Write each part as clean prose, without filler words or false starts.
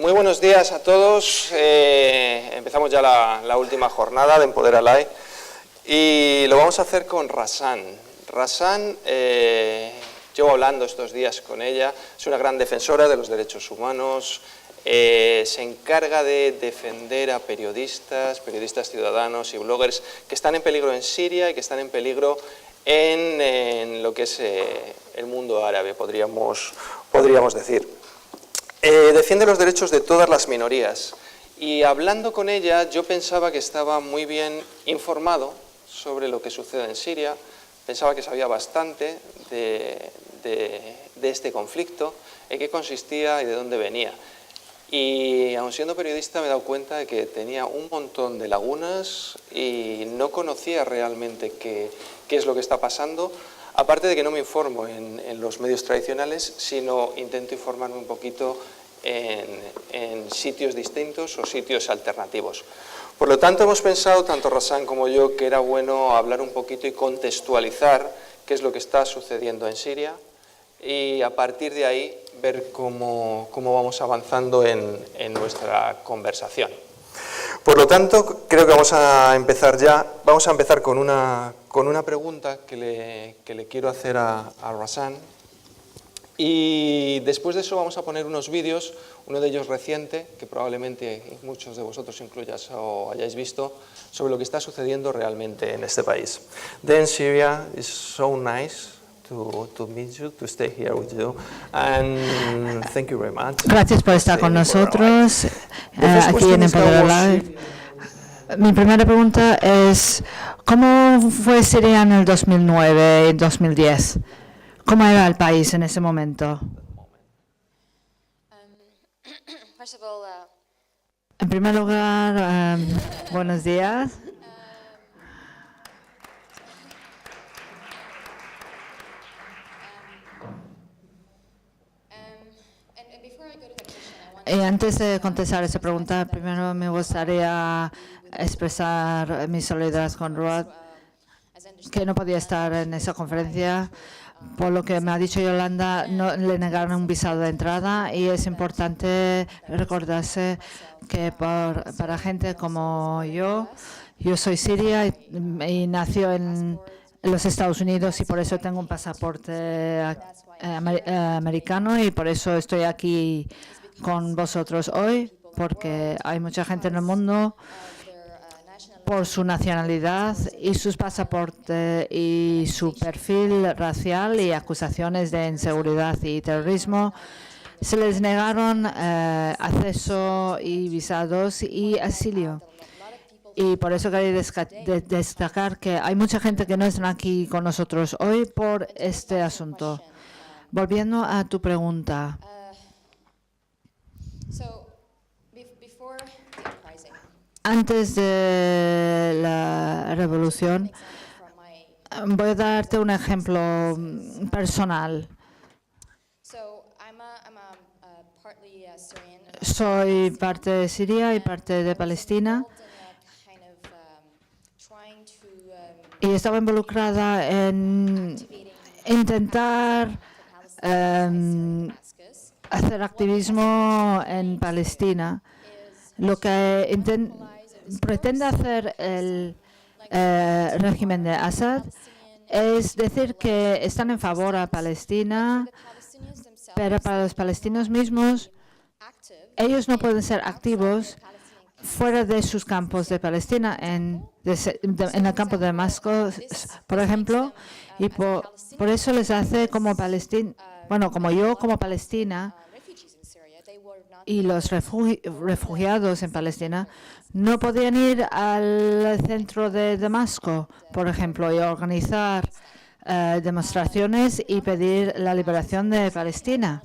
Muy buenos días a todos. Empezamos ya la última jornada de Empoder Alay y lo vamos a hacer con Razan. Razan, llevo hablando estos días con ella, es una gran defensora de los derechos humanos, se encarga de defender a periodistas ciudadanos y bloggers que están en peligro en Siria y que están en peligro en lo que es el mundo árabe, podríamos decir. Defiende los derechos de todas las minorías y hablando con ella yo pensaba que estaba muy bien informado sobre lo que sucede en Siria, pensaba que sabía bastante de este conflicto, en qué consistía y de dónde venía. Y aun siendo periodista me he dado cuenta de que tenía un montón de lagunas y no conocía realmente qué es lo que está pasando, aparte de que no me informo en los medios tradicionales, sino intento informarme un poquito en sitios distintos o sitios alternativos. Por lo tanto, hemos pensado, tanto Razan como yo, que era bueno hablar un poquito y contextualizar qué es lo que está sucediendo en Siria y a partir de ahí ver cómo vamos avanzando en nuestra conversación. Por lo tanto, creo que vamos a empezar ya. Vamos a empezar con una pregunta que le quiero hacer a Razan. Y después de eso vamos a poner unos vídeos, uno de ellos reciente, que probablemente muchos de vosotros incluyas o hayáis visto, sobre lo que está sucediendo realmente en este país. Then Syria is so nice to meet you, to stay here with you, and thank you very much. Gracias por estar con nosotros aquí en Empoder Alay. Mi primera pregunta es, ¿cómo fue Siria en el 2009 y 2010? ¿Cómo era el país en ese momento? En primer lugar, buenos días. Y antes de contestar esa pregunta, primero me gustaría expresar mi solidaridad con Ruad, que no podía estar en esa conferencia. Por lo que me ha dicho Yolanda, no le negaron un visado de entrada y es importante recordarse que para gente como yo soy siria y nació en los Estados Unidos y por eso tengo un pasaporte americano y por eso estoy aquí con vosotros hoy, porque hay mucha gente en el mundo por su nacionalidad y sus pasaportes y su perfil racial y acusaciones de inseguridad y terrorismo, se les negaron acceso y visados y asilo. Y por eso quería destacar que hay mucha gente que no está aquí con nosotros hoy por este asunto. Volviendo a tu pregunta. Antes de la revolución, voy a darte un ejemplo personal. Soy parte de Siria y parte de Palestina y estaba involucrada en intentar hacer activismo en Palestina. Lo que pretende hacer el régimen de Assad es decir que están en favor a Palestina, pero para los palestinos mismos, ellos no pueden ser activos fuera de sus campos de Palestina, en el campo de Damasco, por ejemplo, y por eso les hace como Palestina, bueno, como yo, como Palestina, y los refugiados en Palestina no podían ir al centro de Damasco, por ejemplo, y organizar demostraciones y pedir la liberación de Palestina.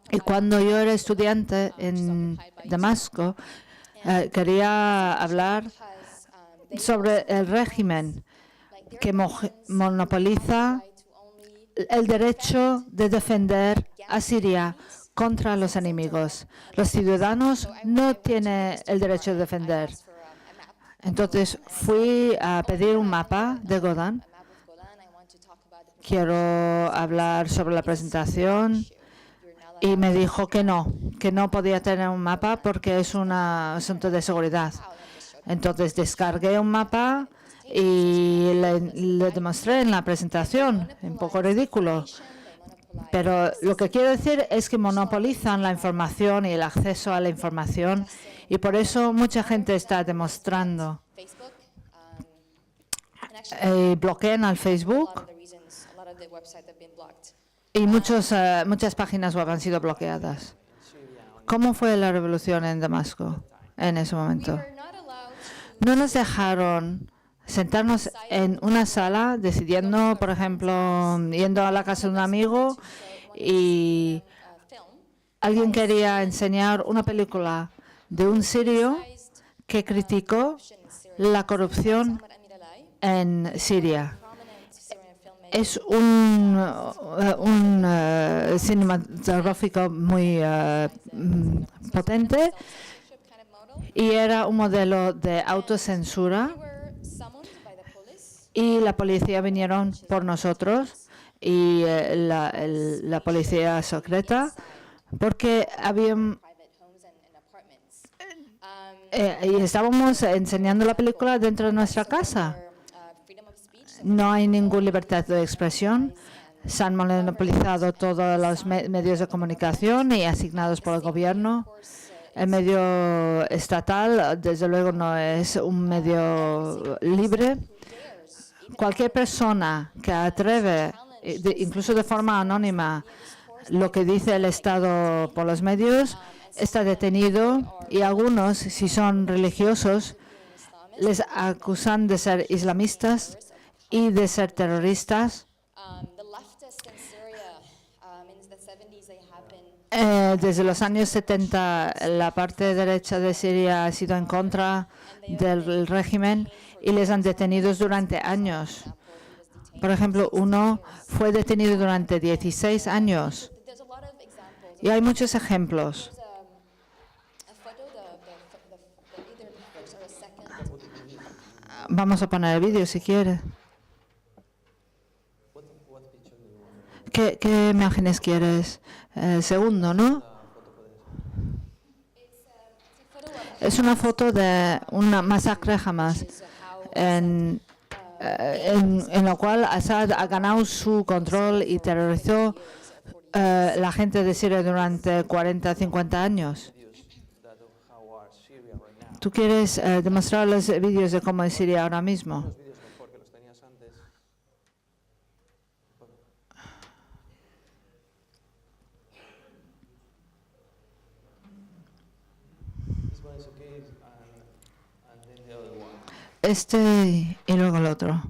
Y cuando yo era estudiante en Damasco, quería hablar sobre el régimen que monopoliza el derecho de defender a Siria contra los enemigos. Los ciudadanos no tienen el derecho de defender. Entonces fui a pedir un mapa de Golan. Quiero hablar sobre la presentación y me dijo que no podía tener un mapa porque es un asunto de seguridad. Entonces descargué un mapa y le demostré en la presentación, un poco ridículo. Pero lo que quiero decir es que monopolizan la información y el acceso a la información y por eso mucha gente está demostrando. Bloquean al Facebook y muchas páginas web han sido bloqueadas. ¿Cómo fue la revolución en Damasco en ese momento? No nos dejaron sentarnos en una sala decidiendo, por ejemplo, yendo a la casa de un amigo y alguien quería enseñar una película de un sirio que criticó la corrupción en Siria. Es un cinematográfico muy potente y era un modelo de autocensura y la policía vinieron por nosotros y la policía secreta porque y estábamos enseñando la película dentro de nuestra casa. No hay ninguna libertad de expresión. Se han monopolizado todos los medios de comunicación y asignados por el gobierno. El medio estatal, desde luego, no es un medio libre. Cualquier persona que atreve, incluso de forma anónima, lo que dice el Estado por los medios, está detenido y algunos, si son religiosos, les acusan de ser islamistas y de ser terroristas. Desde los años 70, la parte derecha de Siria ha sido en contra del régimen y les han detenido durante años. Por ejemplo, uno fue detenido durante 16 años. Y hay muchos ejemplos. Vamos a poner el vídeo si quiere. ¿Qué imágenes quieres? Segundo, ¿no? Es una foto de una masacre Hamas en la cual Assad ha ganado su control y terrorizó la gente de Siria durante 40, 50 años. ¿Tú quieres demostrar los vídeos de cómo es Siria ahora mismo? Este y luego el otro.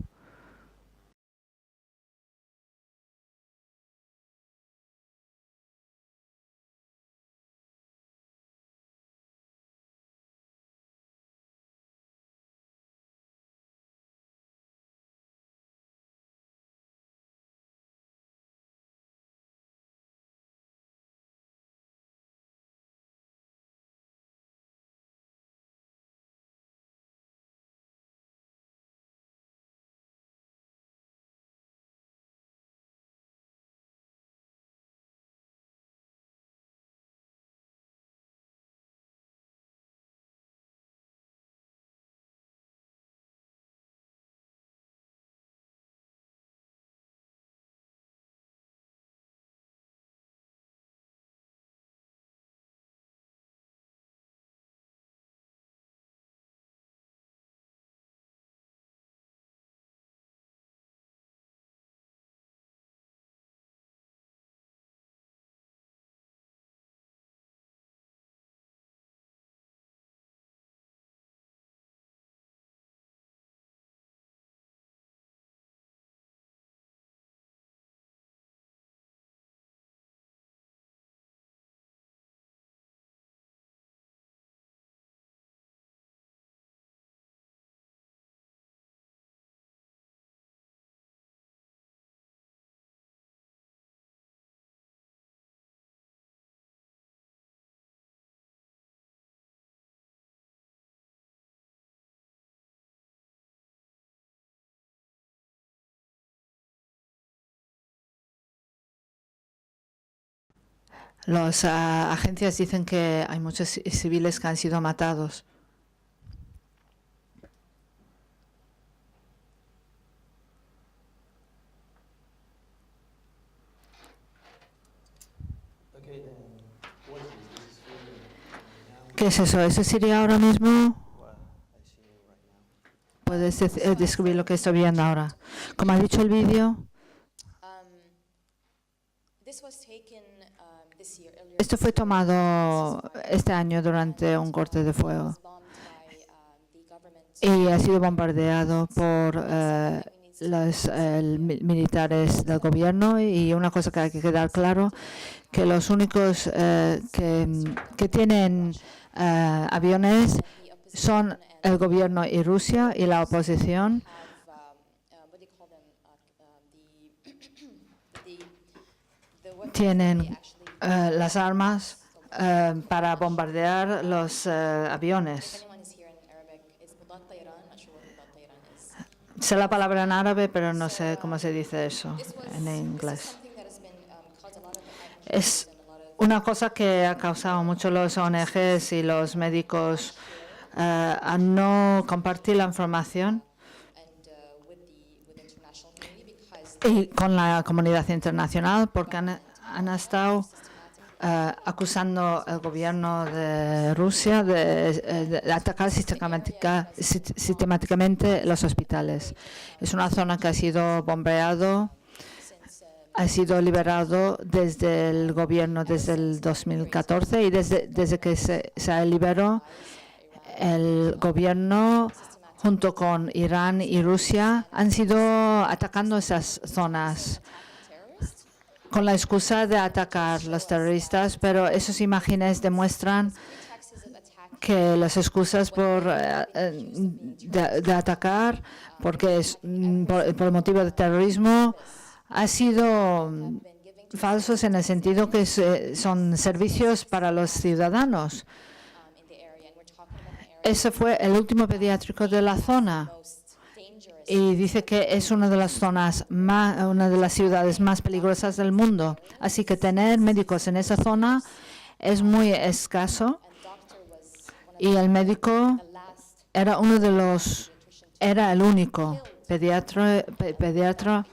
Las agencias dicen que hay muchos civiles que han sido matados. ¿Qué es eso? ¿Eso sería ahora mismo? ¿Puedes describir lo que estoy viendo ahora? Como ha dicho el vídeo, esto fue tomado este año durante un corte de fuego y ha sido bombardeado por los militares del gobierno. Y una cosa que hay que quedar claro, que los únicos que tienen aviones son el gobierno y Rusia, y la oposición tienen las armas para bombardear los aviones. Sé la palabra en árabe, pero no sé cómo se dice eso en inglés. Es una cosa que ha causado mucho los ONGs y los médicos a no compartir la información y con la comunidad internacional, porque han estado acusando al gobierno de Rusia de atacar sistemáticamente los hospitales. Es una zona que ha sido bombardeado, ha sido liberado desde el gobierno desde el 2014, y desde que se liberó, el gobierno junto con Irán y Rusia han sido atacando esas zonas con la excusa de atacar a los terroristas, pero esas imágenes demuestran que las excusas de atacar porque es por el motivo de terrorismo han sido falsos, en el sentido que son servicios para los ciudadanos. Ese fue el último pediátrico de la zona. Y dice que es una de las ciudades más peligrosas del mundo. Así que tener médicos en esa zona es muy escaso. Y el médico era el único pediatra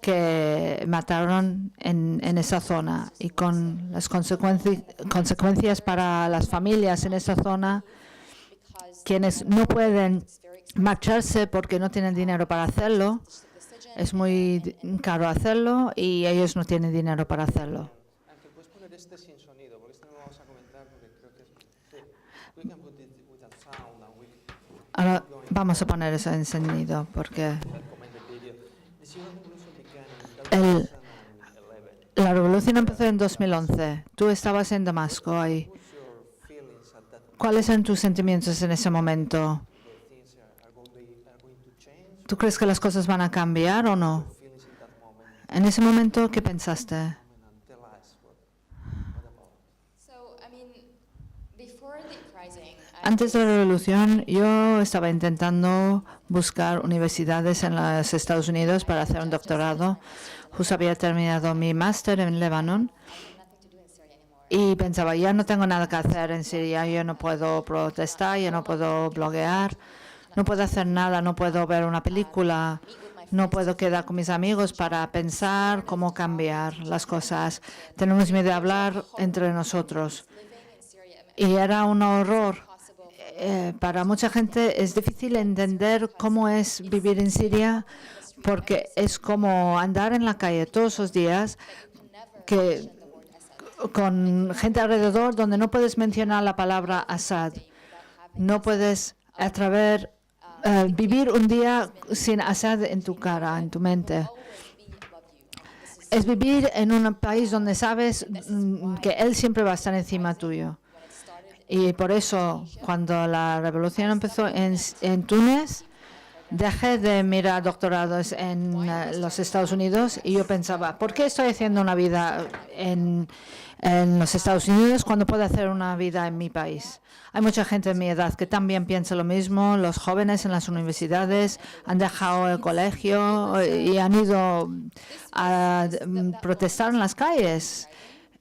que mataron en esa zona. Y con las consecuencias para las familias en esa zona, quienes no pueden marcharse porque no tienen dinero para hacerlo. Es muy caro hacerlo y ellos no tienen dinero para hacerlo. Aunque puedes poner este sin sonido, porque este no lo vamos a comentar porque creo que es... We can put it without sound and we... Ahora vamos a poner eso en sonido porque la revolución empezó en 2011. Tú estabas en Damasco ahí. ¿Cuáles eran tus sentimientos en ese momento? ¿Tú crees que las cosas van a cambiar o no? En ese momento, ¿qué pensaste? Antes de la revolución, yo estaba intentando buscar universidades en los Estados Unidos para hacer un doctorado. Justo había terminado mi máster en Líbano y pensaba, ya no tengo nada que hacer en Siria, yo no puedo protestar, yo no puedo bloguear, no puedo hacer nada, no puedo ver una película, no puedo quedar con mis amigos para pensar cómo cambiar las cosas. Tenemos miedo de hablar entre nosotros. Y era un horror. Para mucha gente es difícil entender cómo es vivir en Siria, porque es como andar en la calle todos los días con gente alrededor donde no puedes mencionar la palabra Assad. No puedes vivir un día sin Assad en tu cara, en tu mente. Es vivir en un país donde sabes que él siempre va a estar encima tuyo. Y por eso, cuando la revolución empezó en Túnez, dejé de mirar doctorados en los Estados Unidos y yo pensaba, ¿por qué estoy haciendo una vida en los Estados Unidos cuando puedo hacer una vida en mi país? Hay mucha gente de mi edad que también piensa lo mismo. Los jóvenes en las universidades han dejado el colegio y han ido a protestar en las calles.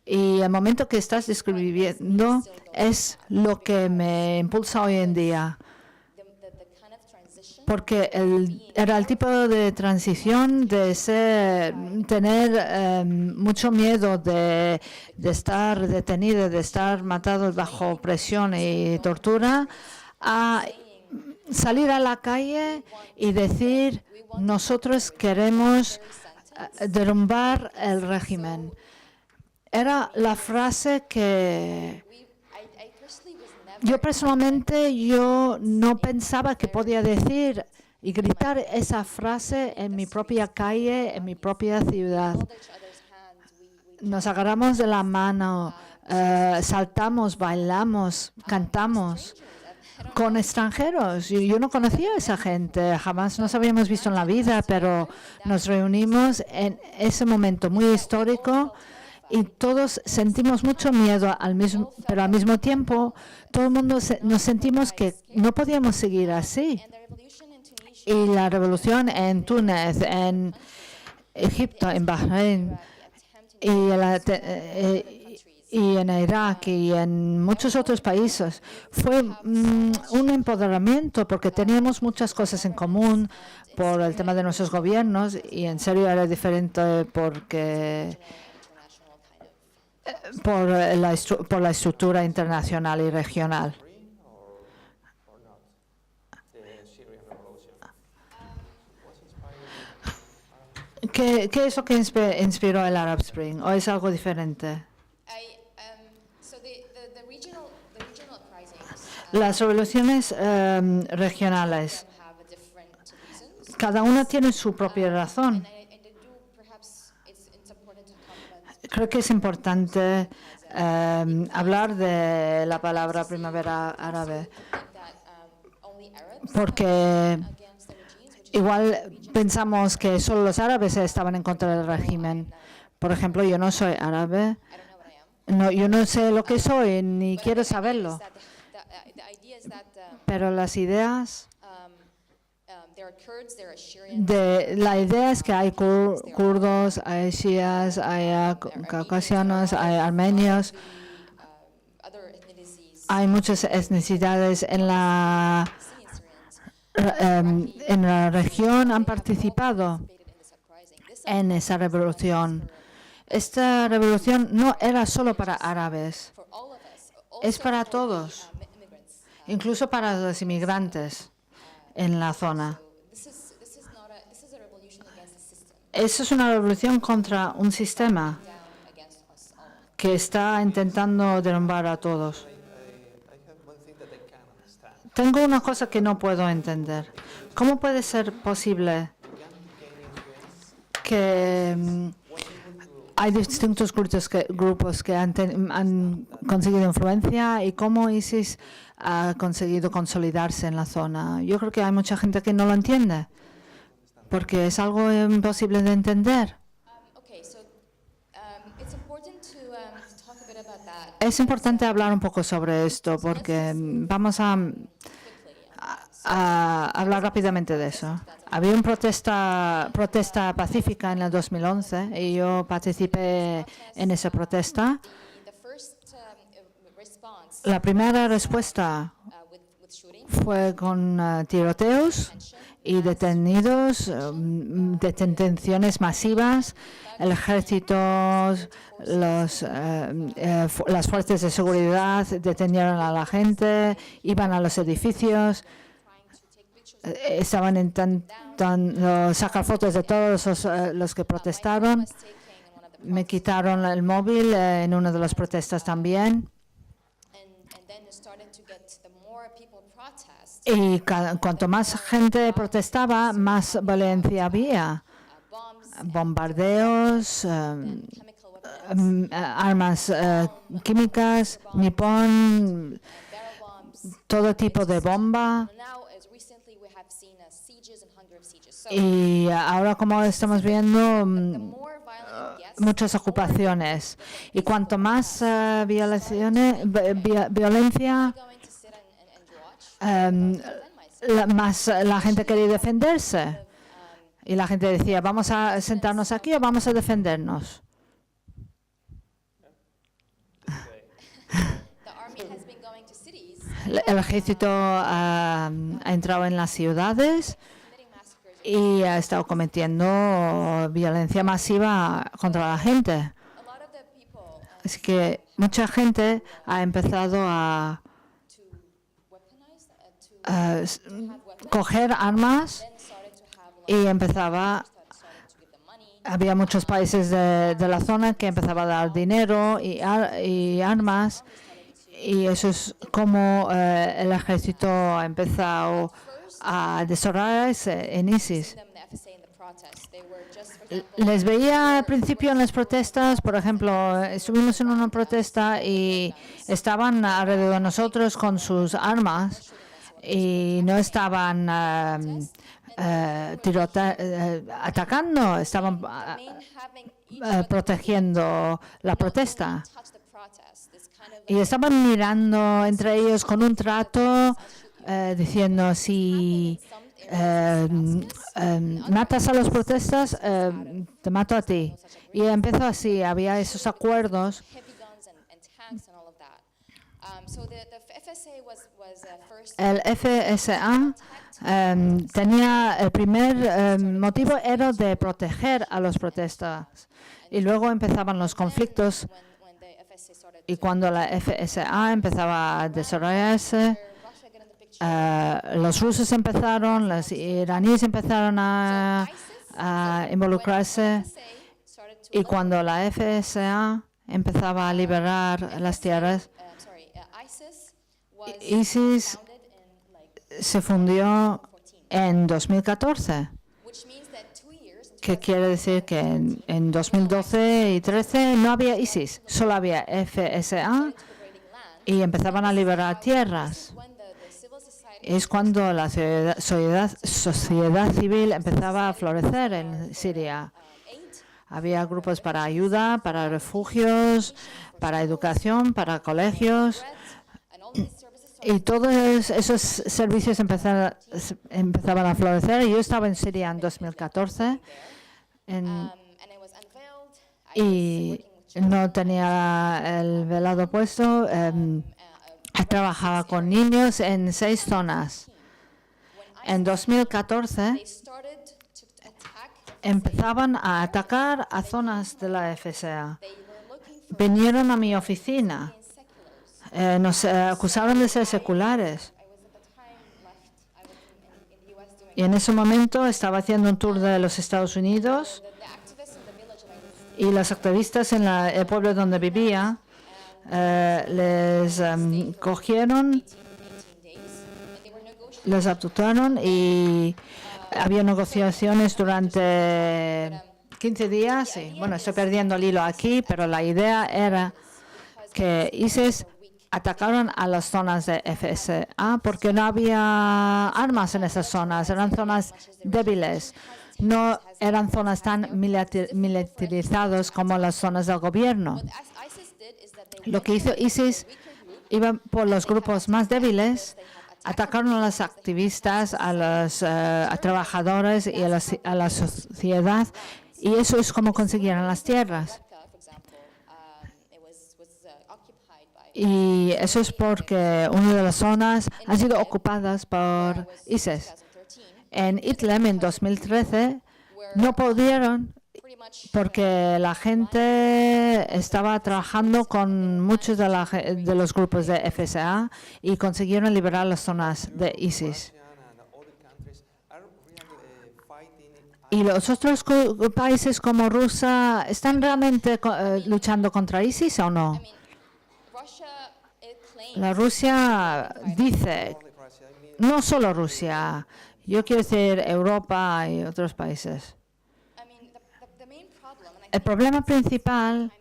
Y el momento que estás describiendo es lo que me impulsa hoy en día. Porque era el tipo de transición de tener mucho miedo de estar detenido, de estar matado bajo presión y tortura, a salir a la calle y decir, nosotros queremos derrumbar el régimen. Era la frase que yo personalmente no pensaba que podía decir y gritar esa frase en mi propia calle, en mi propia ciudad. Nos agarramos de la mano, saltamos, bailamos, cantamos con extranjeros. Yo no conocía a esa gente, jamás nos habíamos visto en la vida, pero nos reunimos en ese momento muy histórico. Y todos sentimos mucho miedo, pero al mismo tiempo todo el mundo nos sentimos que no podíamos seguir así. Y la revolución en Túnez, en Egipto, en Bahrein y en Irak y en muchos otros países fue un empoderamiento porque teníamos muchas cosas en común por el tema de nuestros gobiernos y en serio era diferente porque por la estructura internacional y regional. ¿Qué es lo que inspiró el Arab Spring? ¿O es algo diferente? Las revoluciones regionales, cada una tiene su propia razón. Creo que es importante hablar de la palabra primavera árabe, porque igual pensamos que solo los árabes estaban en contra del régimen. Por ejemplo, yo no soy árabe, yo no sé lo que soy, ni quiero saberlo. Pero las ideas... la idea es que hay kurdos, hay shias, hay caucasianos, hay armenios, hay muchas etnicidades en la región, han participado en esa revolución. Esta revolución no era solo para árabes, es para todos, incluso para los inmigrantes en la zona. Eso es una revolución contra un sistema que está intentando derrumbar a todos. Tengo una cosa que no puedo entender. ¿Cómo puede ser posible que hay distintos grupos que han conseguido influencia y cómo ISIS ha conseguido consolidarse en la zona? Yo creo que hay mucha gente que no lo entiende, porque es algo imposible de entender. Es importante hablar un poco sobre esto, porque vamos a hablar rápidamente de eso. Había una protesta pacífica en el 2011 y yo participé en esa protesta. La primera respuesta fue con tiroteos y detenidos, detenciones masivas. El ejército, las fuerzas de seguridad detenieron a la gente, iban a los edificios, estaban intentando sacar fotos de todos los que protestaron. Me quitaron el móvil en una de las protestas también. Y cuanto más gente protestaba, más violencia había. Bombardeos, armas químicas, nipón, todo tipo de bomba. Y ahora, como estamos viendo, muchas ocupaciones. Y cuanto más violencia, más la gente quería defenderse. Y la gente decía, ¿vamos a sentarnos aquí o vamos a defendernos? El ejército ha entrado en las ciudades y ha estado cometiendo violencia masiva contra la gente. Así que mucha gente ha empezado a coger armas y había muchos países de la zona que empezaban a dar dinero y armas, y eso es como el ejército ha empezado a desarrollarse en ISIS. Les veía al principio en las protestas, por ejemplo, estuvimos en una protesta y estaban alrededor de nosotros con sus armas y no estaban atacando, estaban protegiendo la protesta. Y estaban mirando entre ellos con un trato, diciendo, si matas a los protestas, te mato a ti. Y empezó así, había esos acuerdos. El FSA tenía el primer motivo era de proteger a los protestas, y luego empezaban los conflictos, y cuando la FSA empezaba a desarrollarse, los rusos empezaron, los iraníes empezaron a involucrarse, y cuando la FSA empezaba a liberar las tierras, ISIS se fundió en 2014, que quiere decir que en 2012 y 2013 no había ISIS, solo había FSA, y empezaban a liberar tierras. Es cuando la sociedad civil empezaba a florecer en Siria. Había grupos para ayuda, para refugios, para educación, para colegios. Y todos esos servicios empezaban a florecer. Yo estaba en Siria en 2014 y no tenía el velado puesto. Trabajaba con niños en 6 zonas. En 2014 empezaban a atacar a zonas de la FSA. Vinieron a mi oficina. Nos acusaron de ser seculares. Y en ese momento estaba haciendo un tour de los Estados Unidos, y los activistas en el pueblo donde vivía les cogieron, les abductaron, y había negociaciones durante 15 días. Y, bueno, estoy perdiendo el hilo aquí, pero la idea era que ISIS atacaron a las zonas de FSA porque no había armas en esas zonas, eran zonas débiles, no eran zonas tan militarizadas como las zonas del gobierno. Lo que hizo ISIS, iba por los grupos más débiles, atacaron a los activistas, a los trabajadores y a la sociedad, y eso es como consiguieron las tierras. Y eso es porque una de las zonas han sido ocupadas por ISIS. En Idlib en 2013 no pudieron porque la gente estaba trabajando con muchos de los grupos de FSA y consiguieron liberar las zonas de ISIS. ¿Y los otros países como Rusia están realmente luchando contra ISIS o no? La Rusia dice, no solo Rusia, yo quiero decir Europa y otros países. El problema principal,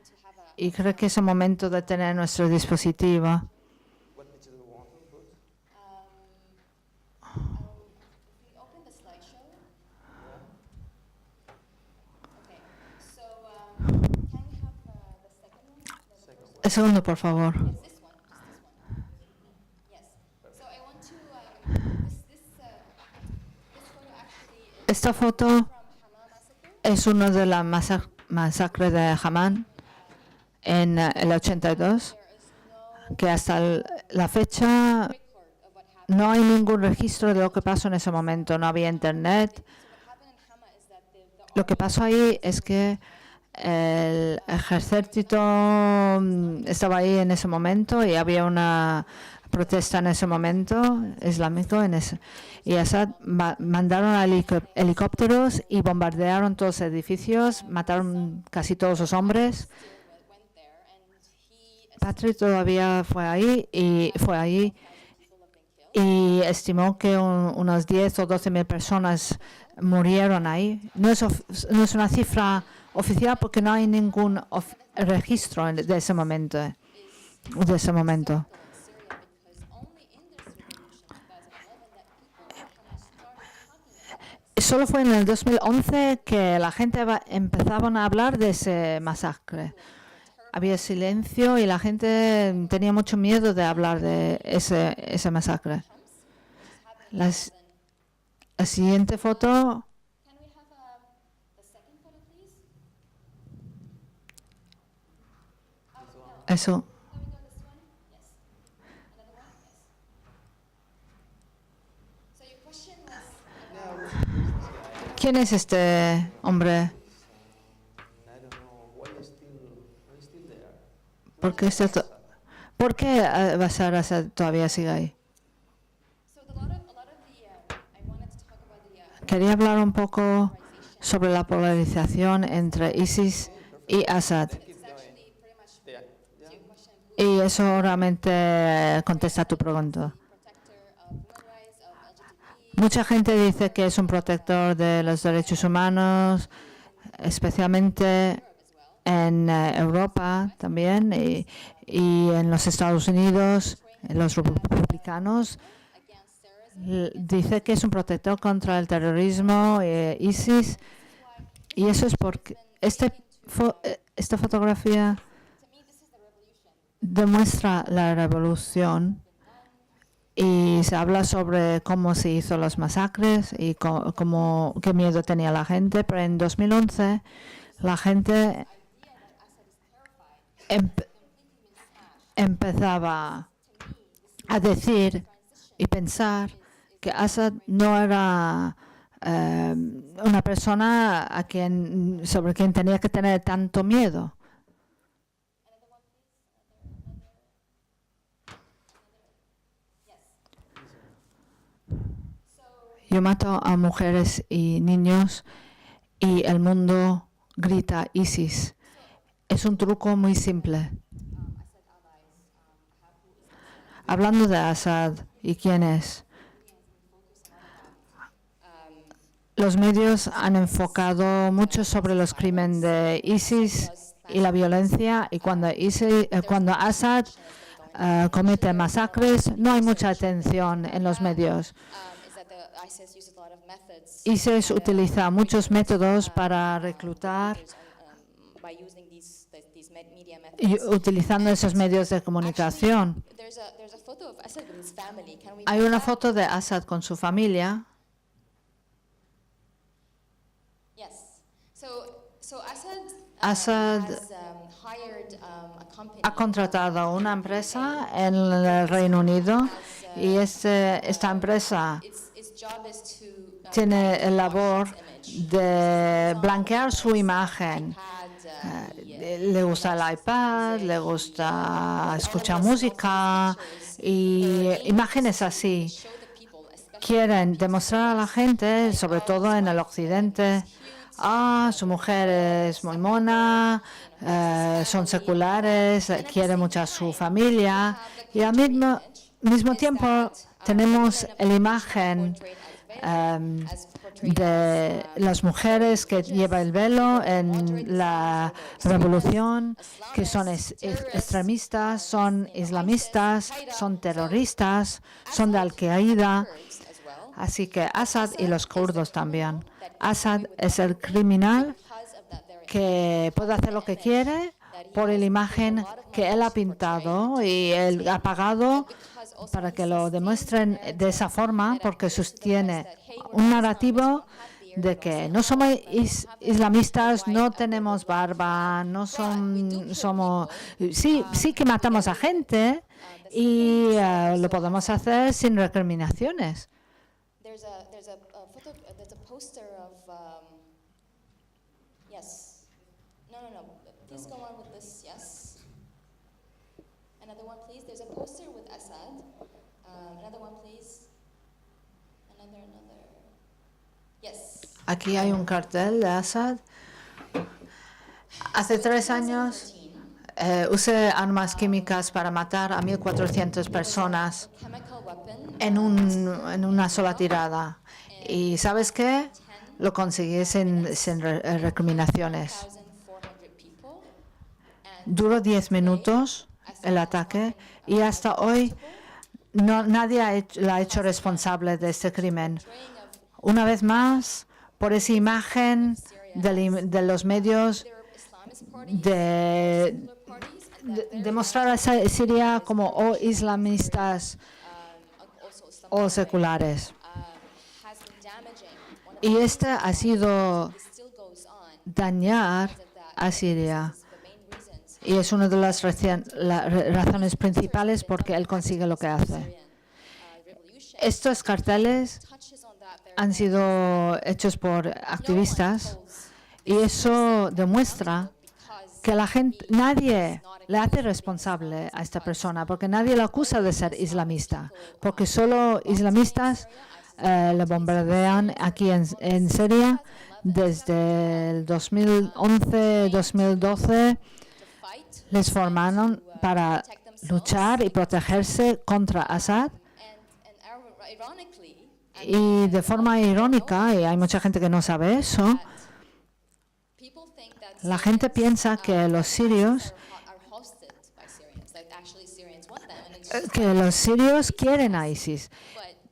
y creo que es el momento de tener nuestro dispositivo, el segundo, por favor. Esta foto es una de la masacre de Haman en el 82. que hasta la fecha no hay ningún registro de lo que pasó en ese momento. No había internet. Lo que pasó ahí es que el ejército estaba ahí en ese momento y había una protesta en ese momento islámico y Assad mandaron helicópteros y bombardearon todos los edificios, mataron casi todos los hombres. Patrick todavía fue ahí y estimó que unas 10 o 12.000 personas murieron ahí. No es una cifra oficial porque no hay ningún registro de ese momento. Solo fue en el 2011 que la gente empezaban a hablar de ese masacre. Había silencio y la gente tenía mucho miedo de hablar de ese masacre. La siguiente foto. Eso. ¿Quién es este hombre? ¿Por qué Bashar al-Assad todavía sigue ahí? Quería hablar un poco sobre la polarización entre ISIS y Assad. Y eso realmente contesta a tu pregunta. Mucha gente dice que es un protector de los derechos humanos, especialmente en Europa también y en los Estados Unidos, los republicanos. Dice que es un protector contra el terrorismo, ISIS, y eso es porque esta fotografía demuestra la revolución y se habla sobre cómo se hizo los masacres y qué miedo tenía la gente, pero en 2011 la gente empezaba a decir y pensar que Assad no era una persona sobre quien tenía que tener tanto miedo. Yo mato a mujeres y niños y el mundo grita ISIS. Es un truco muy simple. Hablando de Assad y quién es, los medios han enfocado mucho sobre los crímenes de ISIS y la violencia, y cuando Assad comete masacres no hay mucha atención en los medios. ISIS utiliza muchos métodos para reclutar y utilizando esos medios de comunicación. Hay una foto de Assad con su familia. Assad ha contratado una empresa en el Reino Unido y esta empresa tiene el labor de blanquear su imagen. Le gusta el iPad, le gusta escuchar música y imágenes así. Quieren demostrar a la gente, sobre todo en el occidente, su mujer es muy mona, son seculares, quiere mucho a su familia, y al mismo tiempo tenemos la imagen de las mujeres que llevan el velo en la revolución, que son extremistas, son islamistas, son terroristas, son de Al-Qaeda. Así que Assad y los kurdos también. Assad es el criminal que puede hacer lo que quiere por la imagen que él ha pintado y él ha pagado para que lo demuestren de esa forma, porque sostiene un narrativo de que no somos islamistas, no tenemos barba, no somos... Sí que matamos a gente, y lo podemos hacer sin recriminaciones. There's a photo. There's a poster of. Yes. No. Please go on with this. Yes. Another one, please. There's a poster with Assad. Another one, please. Another. Yes. Aquí hay un cartel de Assad. Hace 3 años usé armas químicas para matar a 1.400 personas en una sola tirada. ¿Y sabes qué? Lo conseguí sin recriminaciones. Duró 10 minutos el ataque y hasta hoy nadie la ha hecho responsable de este crimen. Una vez más, por esa imagen de los medios de mostrar a Siria como o islamistas o seculares. Y este ha sido dañar a Siria. Y es una de las razones principales por qué él consigue lo que hace. Estos carteles han sido hechos por activistas y eso demuestra que nadie le hace responsable a esta persona, porque nadie lo acusa de ser islamista, porque solo islamistas le bombardean aquí en Siria desde el 2011-2012. Les formaron para luchar y protegerse contra Assad. Y de forma irónica, y hay mucha gente que no sabe eso, la gente piensa que los sirios quieren a ISIS.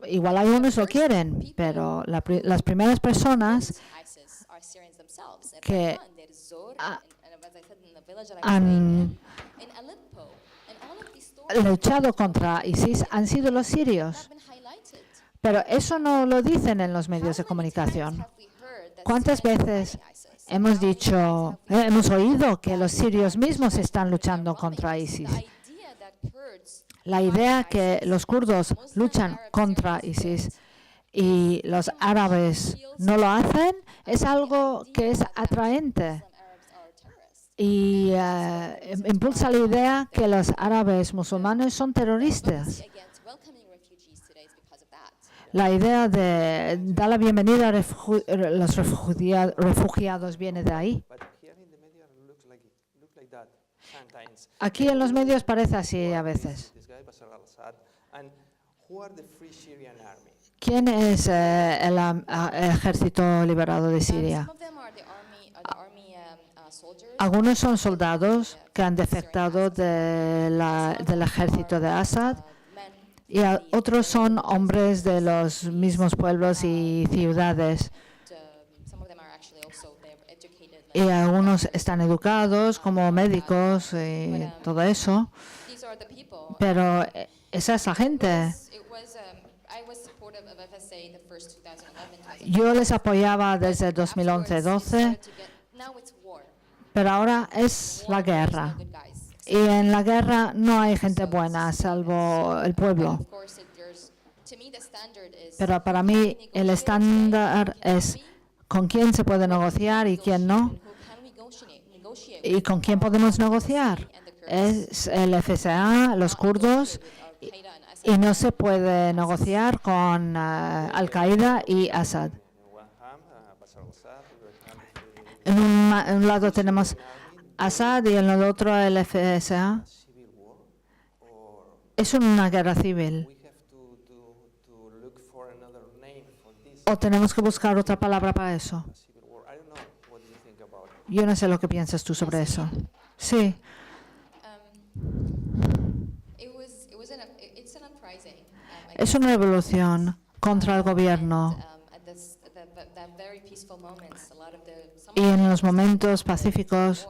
Igual algunos lo quieren, pero las primeras personas que han luchado contra ISIS han sido los sirios. Pero eso no lo dicen en los medios de comunicación. ¿Cuántas veces hemos oído que los sirios mismos están luchando contra ISIS? La idea que los kurdos luchan contra ISIS y los árabes no lo hacen es algo que es atraente y impulsa la idea que los árabes musulmanes son terroristas. La idea de dar la bienvenida a los refugiados viene de ahí. Aquí en los medios parece así a veces. ¿Quién es el ejército liberado de Siria? Algunos son soldados que han defectado del ejército de Assad y otros son hombres de los mismos pueblos y ciudades. Y algunos están educados como médicos y todo eso. Pero esa es la gente. Yo les apoyaba desde 2011-12, pero ahora es la guerra. Y en la guerra no hay gente buena, salvo el pueblo. Pero para mí el estándar es con quién se puede negociar y quién no. ¿Y con quién podemos negociar? Es el FSA, los kurdos, y no se puede negociar con Al-Qaeda y Assad. En un lado tenemos Assad y en el otro el FSA. Es una guerra civil. ¿O tenemos que buscar otra palabra para eso? Yo no sé lo que piensas tú sobre eso. Sí. Es una revolución contra el gobierno. Y en los momentos pacíficos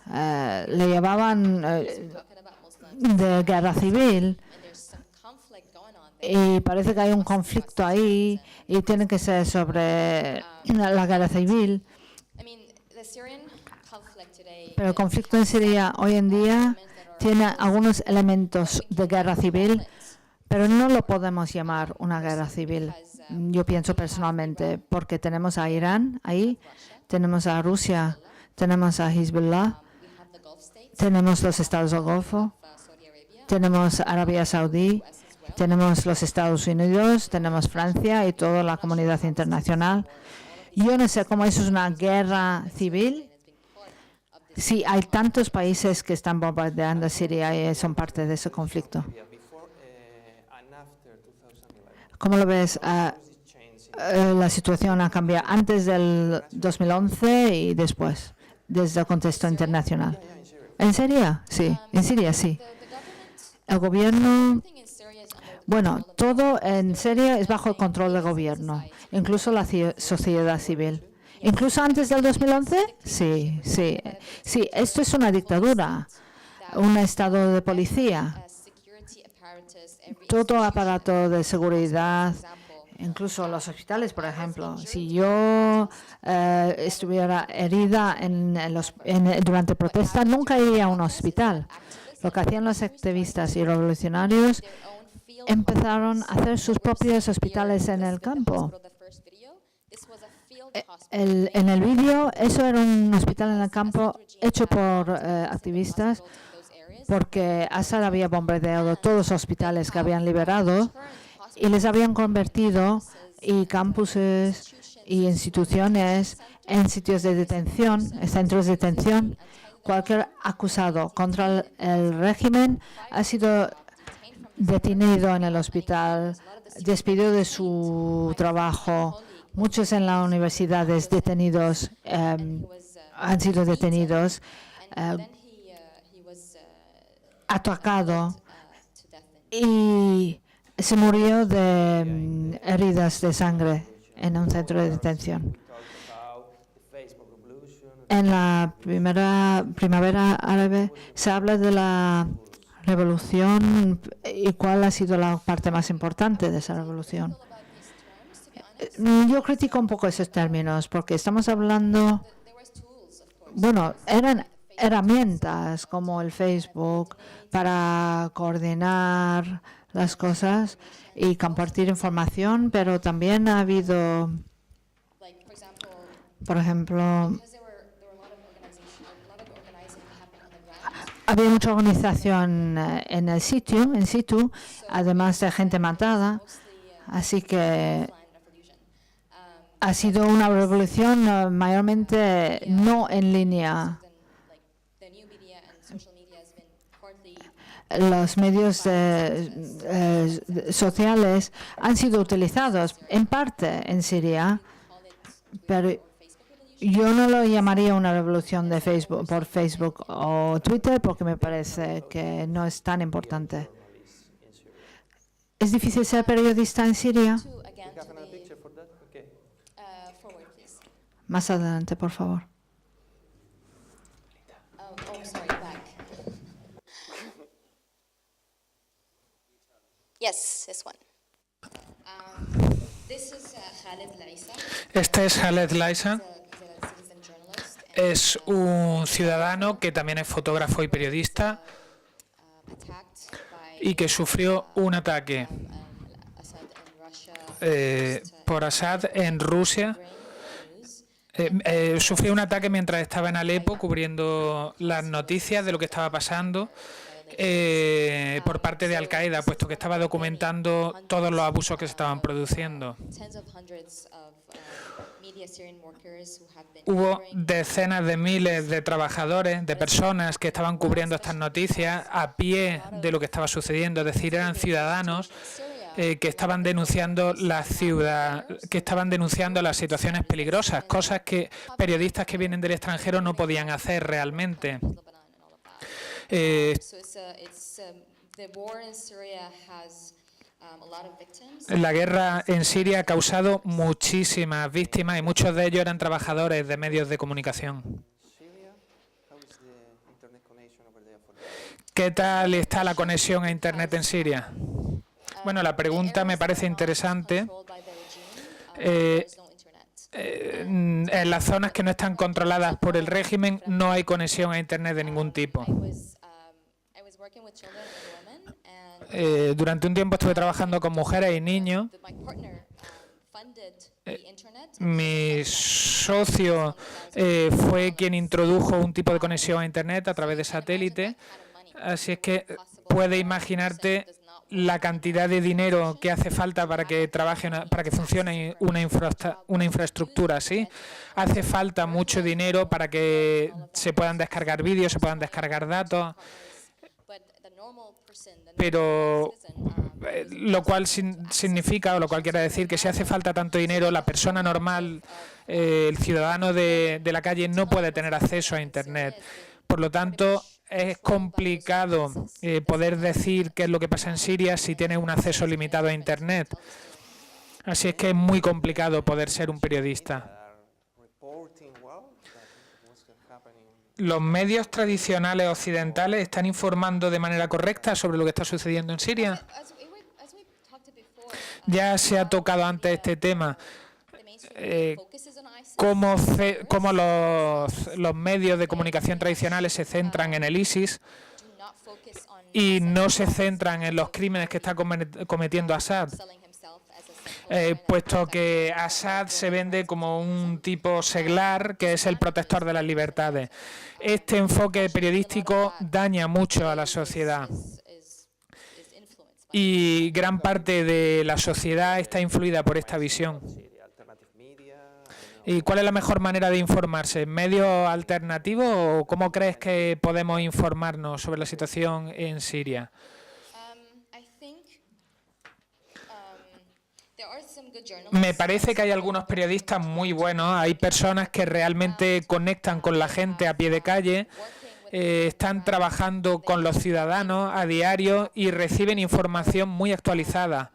le llevaban de guerra civil y parece que hay un conflicto ahí y tiene que ser sobre la guerra civil. Pero el conflicto en Siria hoy en día tiene algunos elementos de guerra civil, pero no lo podemos llamar una guerra civil. Yo pienso personalmente, porque tenemos a Irán ahí, tenemos a Rusia, tenemos a Hezbollah, tenemos los Estados del Golfo, tenemos Arabia Saudí, tenemos los Estados Unidos, tenemos Francia y toda la comunidad internacional. Yo no sé cómo eso es una guerra civil. Sí, hay tantos países que están bombardeando Siria y son parte de ese conflicto. ¿Cómo lo ves? La situación ha cambiado antes del 2011 y después, desde el contexto internacional. ¿En Siria? Sí, en Siria sí. El gobierno, bueno, todo en Siria es bajo el control del gobierno, incluso la sociedad civil. ¿Incluso antes del 2011? Sí, sí. Sí, esto es una dictadura, un estado de policía. Todo aparato de seguridad, incluso los hospitales, por ejemplo. Si yo estuviera herida durante protesta, nunca iría a un hospital. Lo que hacían los activistas y revolucionarios, empezaron a hacer sus propios hospitales en el campo. En el vídeo, eso era un hospital en el campo hecho por activistas, porque Assad había bombardeado todos los hospitales que habían liberado y les habían convertido y campuses y instituciones en sitios de detención, centros de detención. Cualquier acusado contra el régimen ha sido detenido en el hospital, despedido de su trabajo. Muchos en las universidades detenidos han sido detenidos, atacado y se murió de heridas de sangre en un centro de detención. En la primavera árabe se habla de la revolución y cuál ha sido la parte más importante de esa revolución. Yo critico un poco esos términos porque estamos hablando, bueno, eran herramientas como el Facebook para coordinar las cosas y compartir información, pero también ha habido, por ejemplo, había mucha organización en el sitio, in situ, además de gente matada, así que ha sido una revolución mayormente no en línea. Los medios sociales han sido utilizados en parte en Siria, pero yo no lo llamaría una revolución de Facebook por Facebook o Twitter porque me parece que no es tan importante. ¿Es difícil ser periodista en Siria? Más adelante, por favor. Yes, this one. This is Khaled Laisa. Este es Khaled Laisa. Es un ciudadano que también es fotógrafo y periodista y que sufrió un ataque por Assad en Rusia. Sufrió un ataque mientras estaba en Alepo cubriendo las noticias de lo que estaba pasando por parte de Al-Qaeda, puesto que estaba documentando todos los abusos que se estaban produciendo. Hubo decenas de miles de trabajadores, de personas que estaban cubriendo estas noticias a pie de lo que estaba sucediendo, es decir, eran ciudadanos que estaban denunciando las situaciones peligrosas, cosas que periodistas que vienen del extranjero no podían hacer realmente. La guerra en Siria ha causado muchísimas víctimas y muchos de ellos eran trabajadores de medios de comunicación. ¿Qué tal está la conexión a Internet en Siria? Bueno, la pregunta me parece interesante. En las zonas que no están controladas por el régimen no hay conexión a Internet de ningún tipo. working with children and women, and Durante un tiempo estuve trabajando con mujeres y niños. my partner funded the internet. Mi socio fue quien introdujo un tipo de conexión a Internet a través de satélite. Así es que puedes imaginarte la cantidad de dinero que hace falta para que para que funcione una infraestructura así. Hace falta mucho dinero para que se puedan descargar vídeos, se puedan descargar datos, pero lo cual significa, o lo cual quiere decir que si hace falta tanto dinero, la persona normal, el ciudadano de la calle, no puede tener acceso a Internet. Por lo tanto, es complicado poder decir qué es lo que pasa en Siria si tienes un acceso limitado a Internet. Así es que es muy complicado poder ser un periodista. ¿Los medios tradicionales occidentales están informando de manera correcta sobre lo que está sucediendo en Siria? Ya se ha tocado antes este tema. Cómo los medios de comunicación tradicionales se centran en el ISIS y no se centran en los crímenes que está cometiendo Assad, puesto que Assad se vende como un tipo seglar que es el protector de las libertades. Este enfoque periodístico daña mucho a la sociedad y gran parte de la sociedad está influida por esta visión. ¿Y cuál es la mejor manera de informarse? ¿Medios alternativos o cómo crees que podemos informarnos sobre la situación en Siria? Me parece que hay algunos periodistas muy buenos, hay personas que realmente conectan con la gente a pie de calle, están trabajando con los ciudadanos a diario y reciben información muy actualizada.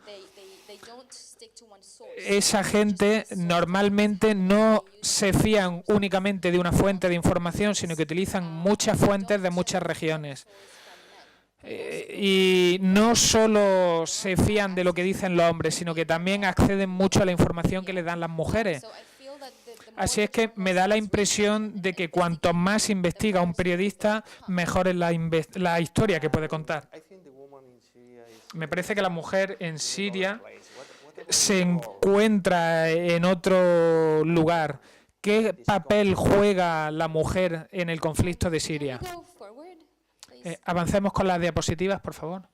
Esa gente normalmente no se fían únicamente de una fuente de información, sino que utilizan muchas fuentes de muchas regiones. Y no solo se fían de lo que dicen los hombres, sino que también acceden mucho a la información que les dan las mujeres. Así es que me da la impresión de que cuanto más investiga un periodista, mejor es la historia que puede contar. Me parece que la mujer en Siria se encuentra en otro lugar. ¿Qué papel juega la mujer en el conflicto de Siria? Avancemos con las diapositivas, por favor.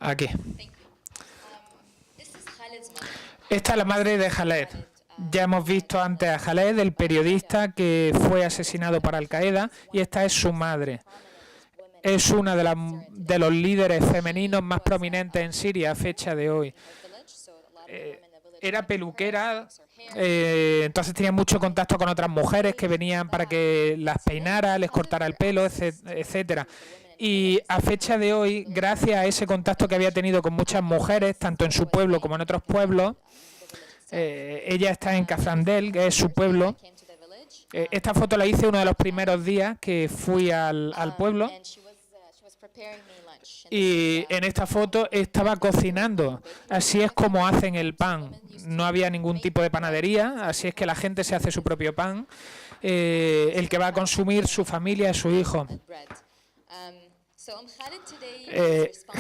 Aquí. Esta es la madre de Khaled. Ya hemos visto antes a Khaled, el periodista que fue asesinado por Al-Qaeda, y esta es su madre. Es una de los líderes femeninos más prominentes en Siria a fecha de hoy. Era peluquera, entonces tenía mucho contacto con otras mujeres que venían para que las peinara, les cortara el pelo, etcétera. Y a fecha de hoy, gracias a ese contacto que había tenido con muchas mujeres, tanto en su pueblo como en otros pueblos, ella está en Kafrandel, que es su pueblo. Esta foto la hice uno de los primeros días que fui al pueblo. Y en esta foto estaba cocinando. Así es como hacen el pan. No había ningún tipo de panadería, así es que la gente se hace su propio pan. El que va a consumir su familia es su hijo.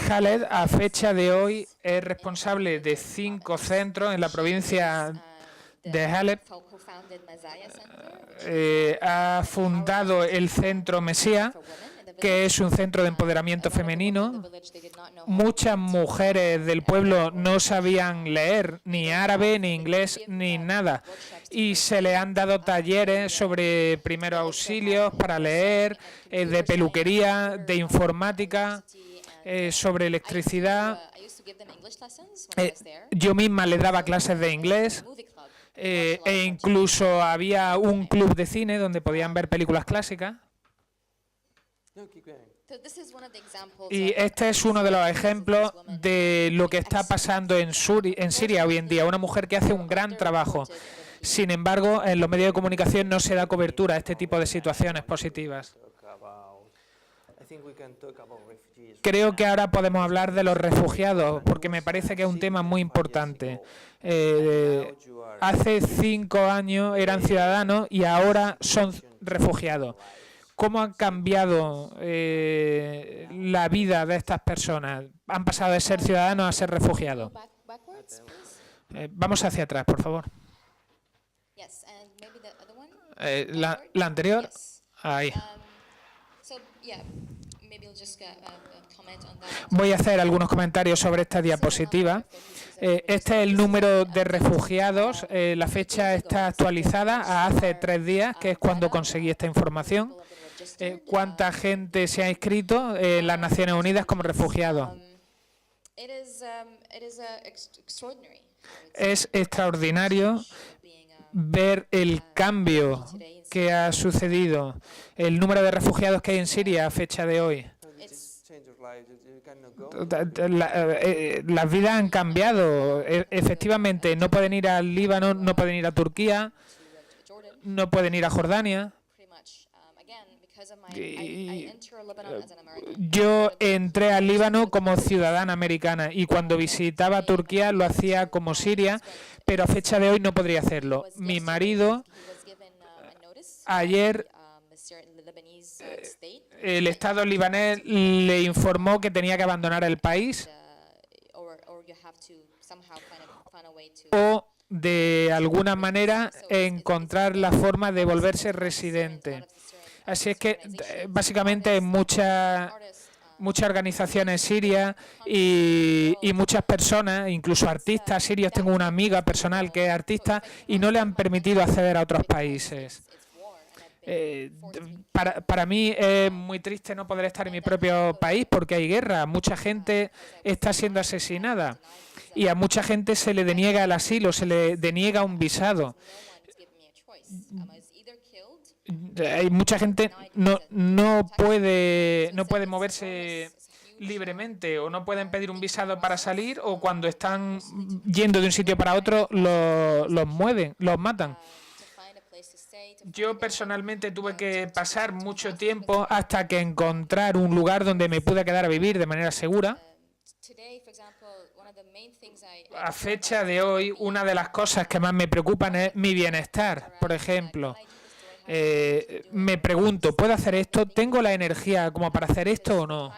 Khaled, a fecha de hoy, es responsable de 5 centros en la provincia de Halep. Ha fundado el Centro Mesías, que es un centro de empoderamiento femenino. Muchas mujeres del pueblo no sabían leer ni árabe, ni inglés, ni nada. Y se le han dado talleres sobre primeros auxilios para leer, de peluquería, de informática, sobre electricidad. Yo misma les daba clases de inglés. E incluso había un club de cine donde podían ver películas clásicas. Y este es uno de los ejemplos de lo que está pasando en Siria hoy en día. Una mujer que hace un gran trabajo. Sin embargo, en los medios de comunicación no se da cobertura a este tipo de situaciones positivas. Creo que ahora podemos hablar de los refugiados, porque me parece que es un tema muy importante. Hace 5 años eran ciudadanos y ahora son refugiados. ¿Cómo ha cambiado la vida de estas personas? Han pasado de ser ciudadanos a ser refugiados. Backwards, please. Vamos hacia atrás, por favor. Yes, and maybe the other one. La anterior. Yes. Ahí. So yeah, maybe we'll just comment on that. Voy a hacer algunos comentarios sobre esta diapositiva. Este es el número de refugiados. La fecha está actualizada a hace 3 días, que es cuando conseguí esta información. ¿Cuánta gente se ha inscrito en las Naciones Unidas como refugiados? Extraordinary. Es extraordinario ver el cambio que ha sucedido, el número de refugiados que hay en Siria a fecha de hoy. Las vidas han cambiado. Efectivamente, no pueden ir al Líbano, no pueden ir a Turquía, no pueden ir a Jordania. Yo entré al Líbano como ciudadana americana y cuando visitaba Turquía lo hacía como siria, pero a fecha de hoy no podría hacerlo. Mi marido, ayer, el Estado libanés le informó que tenía que abandonar el país o de alguna manera encontrar la forma de volverse residente. Así es que básicamente hay muchas organizaciones sirias y muchas personas, incluso artistas sirios. Tengo una amiga personal que es artista y no le han permitido acceder a otros países. Para mí es muy triste no poder estar en mi propio país porque hay guerra. Mucha gente está siendo asesinada y a mucha gente se le deniega el asilo, se le deniega un visado. Hay mucha gente no puede moverse libremente o no pueden pedir un visado para salir o cuando están yendo de un sitio para otro los mueven, los matan. Yo personalmente tuve que pasar mucho tiempo hasta que encontrar un lugar donde me pude quedar a vivir de manera segura. A fecha de hoy, una de las cosas que más me preocupan es mi bienestar, por ejemplo. Me pregunto, ¿puedo hacer esto? ¿Tengo la energía como para hacer esto o no?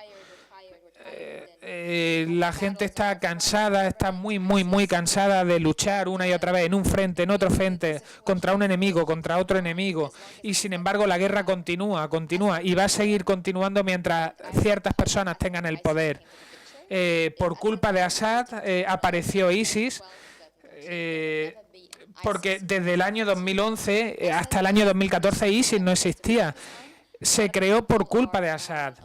La gente está cansada, está muy cansada de luchar una y otra vez en un frente, en otro frente, contra un enemigo, contra otro enemigo. Y sin embargo la guerra continúa y va a seguir continuando mientras ciertas personas tengan el poder. Por culpa de Assad apareció ISIS. Porque desde el año 2011 hasta el año 2014 ISIS no existía. Se creó por culpa de Assad.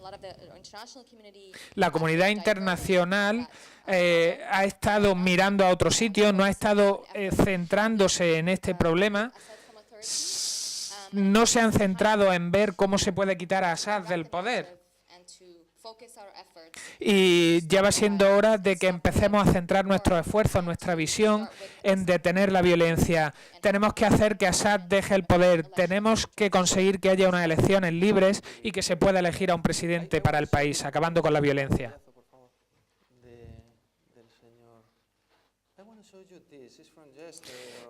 La comunidad internacional ha estado mirando a otros sitios, no ha estado centrándose en este problema. No se han centrado en ver cómo se puede quitar a Assad del poder. Y ya va siendo hora de que empecemos a centrar nuestros esfuerzos, nuestra visión en detener la violencia. Tenemos que hacer que Assad deje el poder. Tenemos que conseguir que haya unas elecciones libres y que se pueda elegir a un presidente para el país, acabando con la violencia.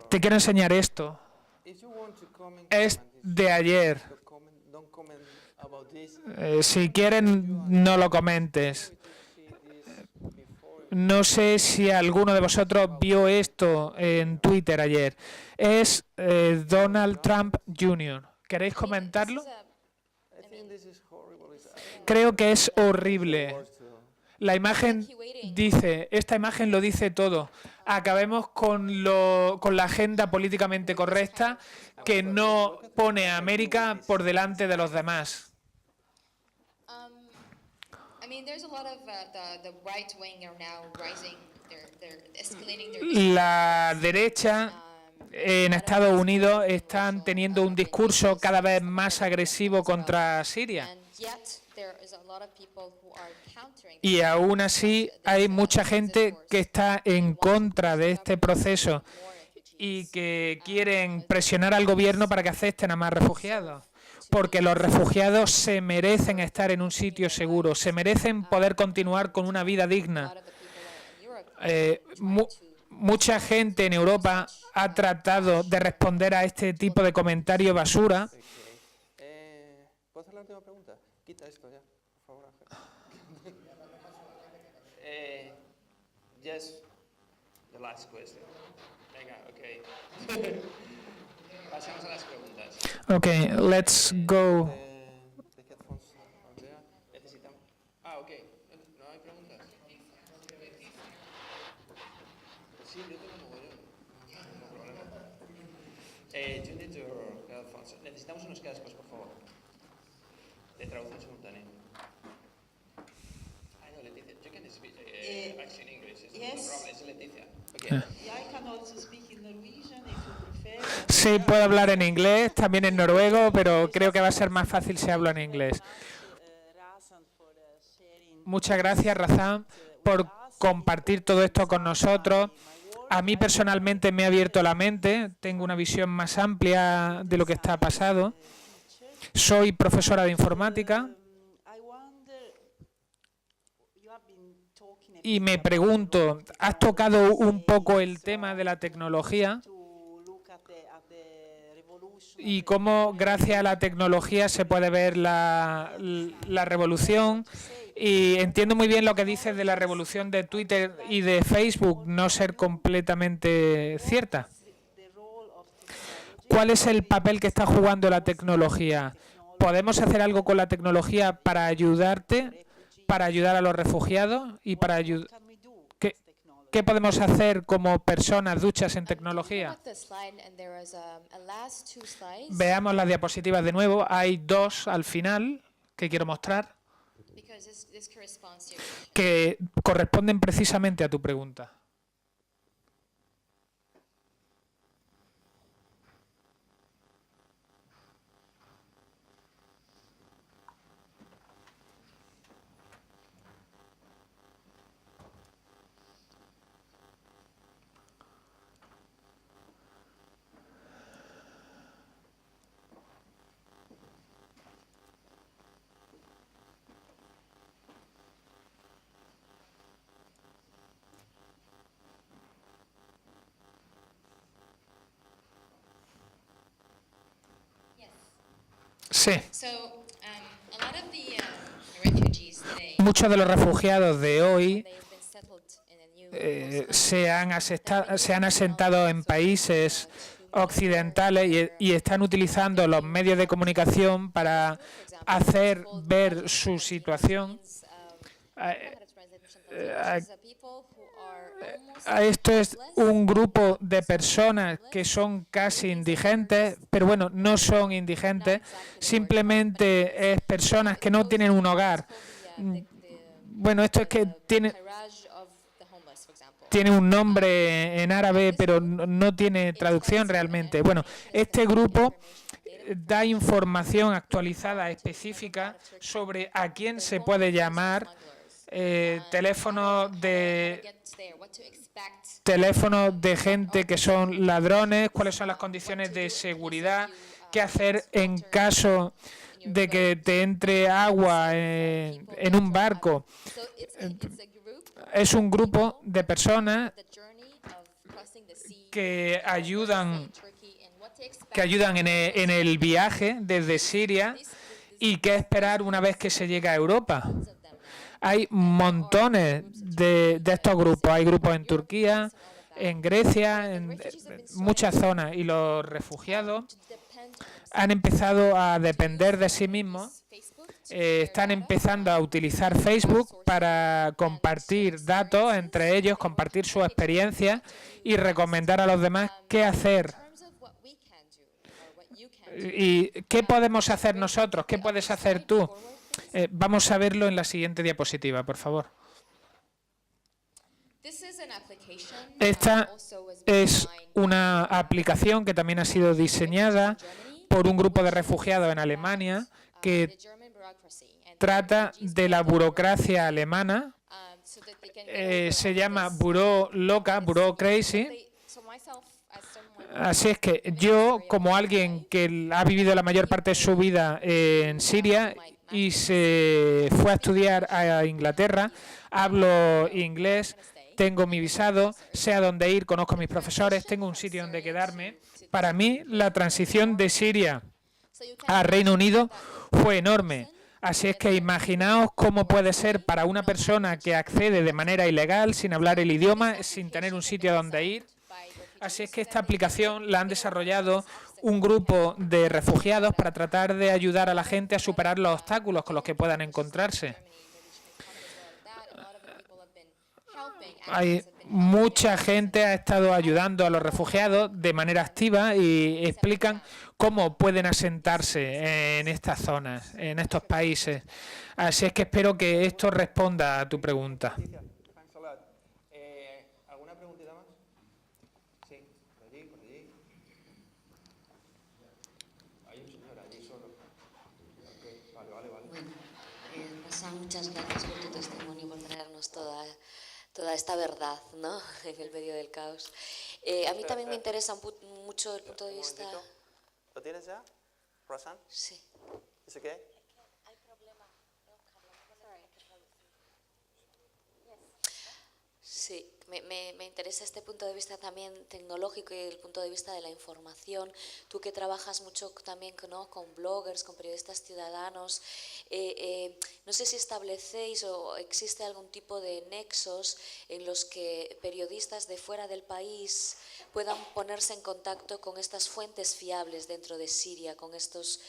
Te quiero enseñar esto. Es de ayer. Si quieren, no lo comentes. No sé si alguno de vosotros vio esto en Twitter ayer. Es Donald Trump Jr. ¿Queréis comentarlo? Creo que es horrible. La imagen dice, esta imagen lo dice todo. Acabemos con la agenda políticamente correcta que no pone a América por delante de los demás. La derecha en Estados Unidos están teniendo un discurso cada vez más agresivo contra Siria. Y aún así hay mucha gente que está en contra de este proceso y que quieren presionar al gobierno para que acepten a más refugiados. porque los refugiados se merecen estar en un sitio seguro, se merecen poder continuar con una vida digna. Mucha gente en Europa ha tratado de responder a este tipo de comentario basura. ¿Puedo hacer la última pregunta? Quita esto ya, por favor, Ángel. Yes, the last question. Venga, ok. Pasemos a las preguntas. Okay, let's go. The headphones are there. Necesitamos... ok. ¿No hay preguntas? Sí, yo tengo mogollón. No problema. You need your headphones. Necesitamos unos cascos, por favor. De traducción simultánea. No, Leticia. You can speak actually in English. It's no problem. It's Leticia. Okay. I can also speak in Norwegian if you prefer. Sí, puedo hablar en inglés, también en noruego, pero creo que va a ser más fácil si hablo en inglés. Muchas gracias, Razan, por compartir todo esto con nosotros. A mí personalmente me ha abierto la mente, tengo una visión más amplia de lo que está pasando. Soy profesora de informática y me pregunto, has tocado un poco el tema de la tecnología y cómo gracias a la tecnología se puede ver la revolución. Y entiendo muy bien lo que dices de la revolución de Twitter y de Facebook no ser completamente cierta. ¿Cuál es el papel que está jugando la tecnología? ¿Podemos hacer algo con la tecnología para ayudarte, para ayudar a los refugiados y para ayudar? ¿Qué podemos hacer como personas duchas en tecnología? Veamos las diapositivas de nuevo. Hay dos al final que quiero mostrar que corresponden precisamente a tu pregunta. Sí. Muchos de los refugiados de hoy se han asentado en países occidentales y están utilizando los medios de comunicación para hacer ver su situación. Esto es un grupo de personas que son casi indigentes, pero bueno, no son indigentes, simplemente es personas que no tienen un hogar. Bueno, esto es que tiene un nombre en árabe, pero no tiene traducción realmente. Bueno, este grupo da información actualizada, específica, sobre a quién se puede llamar, teléfonos de gente que son ladrones, cuáles son las condiciones de seguridad, qué hacer en caso de que te entre agua en un barco. Es un grupo de personas que ayudan en el viaje desde Siria y qué esperar una vez que se llega a Europa. Hay montones de estos grupos. Hay grupos en Turquía, en Grecia, en muchas zonas. Y los refugiados han empezado a depender de sí mismos. Están empezando a utilizar Facebook para compartir datos entre ellos, compartir su experiencia y recomendar a los demás qué hacer. ¿Y qué podemos hacer nosotros? ¿Qué puedes hacer tú? Vamos a verlo en la siguiente diapositiva, por favor. Esta es una aplicación que también ha sido diseñada por un grupo de refugiados en Alemania que trata de la burocracia alemana. Se llama Buró Loca, Buró Crazy. Así es que yo, como alguien que ha vivido la mayor parte de su vida en Siria y se fue a estudiar a Inglaterra, hablo inglés, tengo mi visado, sé a dónde ir, conozco a mis profesores, tengo un sitio donde quedarme. Para mí, la transición de Siria a Reino Unido fue enorme. Así es que imaginaos cómo puede ser para una persona que accede de manera ilegal, sin hablar el idioma, sin tener un sitio donde ir. Así es que esta aplicación la han desarrollado un grupo de refugiados para tratar de ayudar a la gente a superar los obstáculos con los que puedan encontrarse. Hay mucha gente ha estado ayudando a los refugiados de manera activa y explican cómo pueden asentarse en estas zonas, en estos países. Así es que espero que esto responda a tu pregunta. ¿Alguna preguntita más? Sí, por allí, por allí. Hay un señor allí solo. Okay, vale. Bueno, Hassan, muchas gracias por tu testimonio, por traernos toda esta verdad, ¿no? En el medio del caos. A mí también me interesa mucho el punto de vista... ¿Lo tienes ya, Rosan? Sí. ¿Es okay? Sí, me interesa este punto de vista también tecnológico y el punto de vista de la información. Tú que trabajas mucho también, ¿no?, con bloggers, con periodistas ciudadanos, no sé si establecéis o existe algún tipo de nexos en los que periodistas de fuera del país puedan ponerse en contacto con estas fuentes fiables dentro de Siria, con estos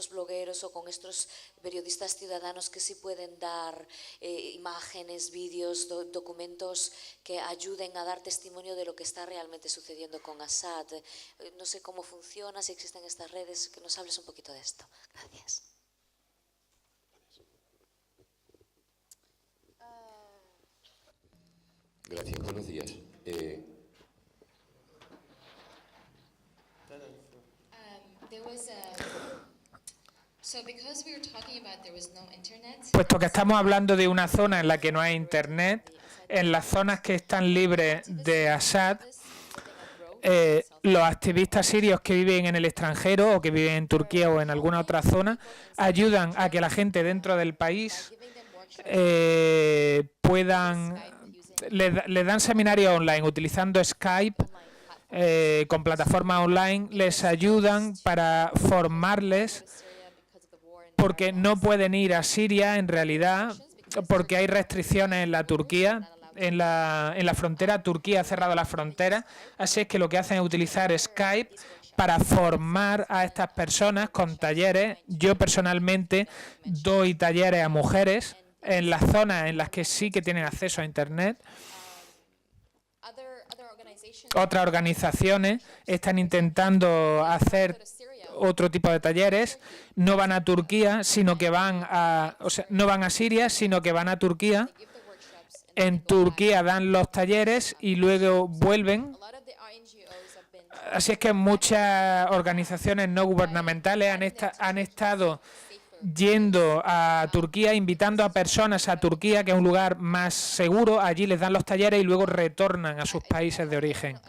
blogueros o con estos periodistas ciudadanos que sí pueden dar imágenes, vídeos, documentos que ayuden a dar testimonio de lo que está realmente sucediendo con Assad. No sé cómo funciona, si existen estas redes, que nos hables un poquito de esto. Gracias. Gracias, buenos días. Puesto que estamos hablando de una zona en la que no hay internet, en las zonas que están libres de Assad, los activistas sirios que viven en el extranjero o que viven en Turquía o en alguna otra zona ayudan a que la gente dentro del país le dan seminarios online utilizando Skype, con plataformas online, les ayudan para formarles, porque no pueden ir a Siria en realidad, porque hay restricciones en la Turquía, en la frontera. Turquía ha cerrado la frontera, así es que lo que hacen es utilizar Skype para formar a estas personas con talleres. Yo personalmente doy talleres a mujeres en las zonas en las que sí que tienen acceso a Internet. Otras organizaciones están intentando hacer otro tipo de talleres. No van a Turquía, sino que no van a Siria, sino que van a Turquía. En Turquía dan los talleres y luego vuelven. Así es que muchas organizaciones no gubernamentales han estado yendo a Turquía, invitando a personas a Turquía, que es un lugar más seguro. Allí les dan los talleres y luego retornan a sus países de origen.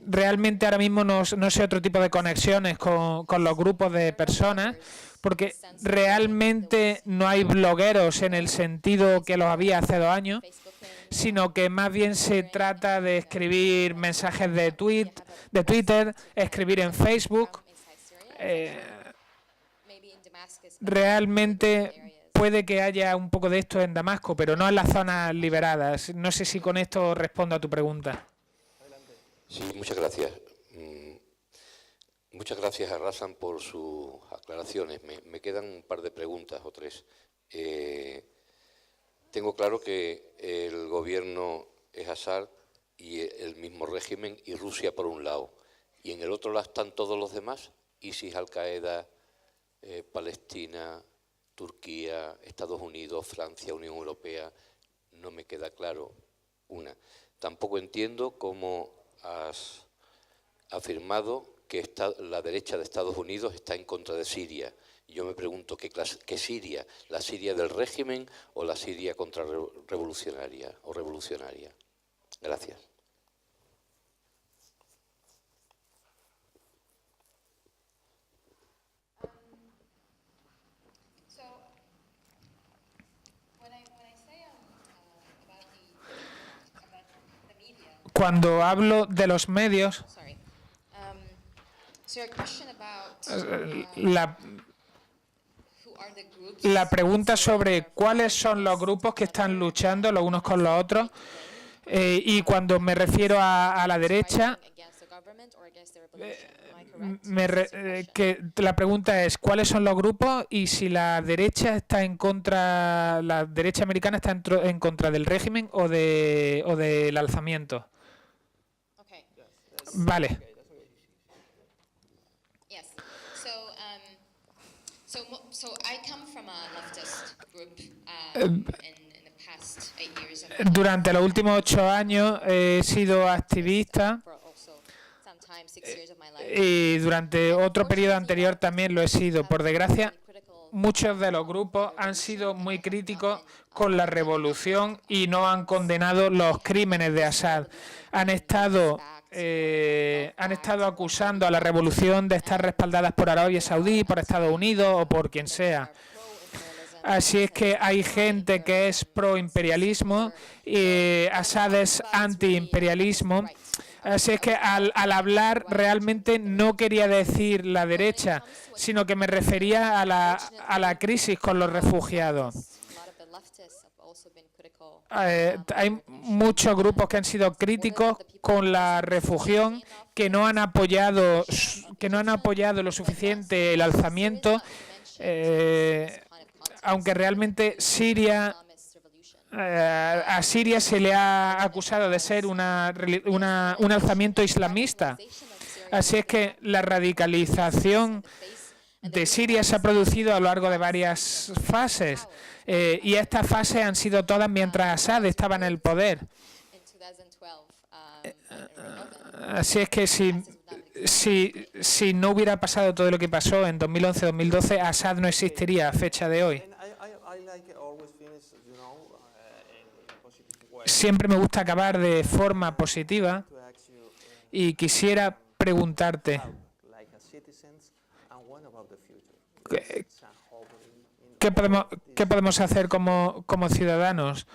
Realmente ahora mismo no sé otro tipo de conexiones con los grupos de personas, porque realmente no hay blogueros en el sentido que los había hace 2 años, sino que más bien se trata de escribir mensajes de Twitter, escribir en Facebook. Realmente puede que haya un poco de esto en Damasco, pero no en las zonas liberadas. No sé si con esto respondo a tu pregunta. Sí, muchas gracias. Muchas gracias a Razan por sus aclaraciones. Me quedan un par de preguntas o 3. Tengo claro que el gobierno es Assad y el mismo régimen y Rusia por un lado. Y en el otro lado están todos los demás, ISIS, Al-Qaeda, Palestina, Turquía, Estados Unidos, Francia, Unión Europea. No me queda claro una. Tampoco entiendo cómo has afirmado que la derecha de Estados Unidos está en contra de Siria. Yo me pregunto, ¿qué Siria? ¿La Siria del régimen o la Siria contrarrevolucionaria o revolucionaria? Gracias. Cuando hablo de los medios, Sorry. So your question about la who are the groups La pregunta sobre cuáles son los grupos que están luchando los unos con los otros, y cuando me refiero a la derecha, against the government or against the revolution. Am I correct? que la pregunta es cuáles son los grupos y si la derecha está en contra, la derecha americana está en contra del régimen o del alzamiento. Okay. Vale. Yes. So I come from a leftist group in the past 8 years. Durante los últimos 8 años he sido activista For also sometimes 6 years of my life. y durante otro periodo anterior también lo he sido. Por desgracia, muchos de los grupos han sido muy críticos con la revolución y no han condenado los crímenes de Assad. Han estado acusando a la revolución de estar respaldadas por Arabia Saudí, por Estados Unidos o por quien sea. Así es que hay gente que es pro-imperialismo y Assad es anti-imperialismo. Así es que al hablar realmente no quería decir la derecha, sino que me refería a la crisis con los refugiados. Hay muchos grupos que han sido críticos con la refugión, que no han apoyado lo suficiente el alzamiento, aunque realmente a Siria se le ha acusado de ser un alzamiento islamista. Así es que la radicalización de Siria se ha producido a lo largo de varias fases, y estas fases han sido todas mientras Assad estaba en el poder. Así es que si no hubiera pasado todo lo que pasó en 2011-2012, Assad no existiría a fecha de hoy. Siempre me gusta acabar de forma positiva y quisiera preguntarte ¿qué podemos hacer como ciudadanos?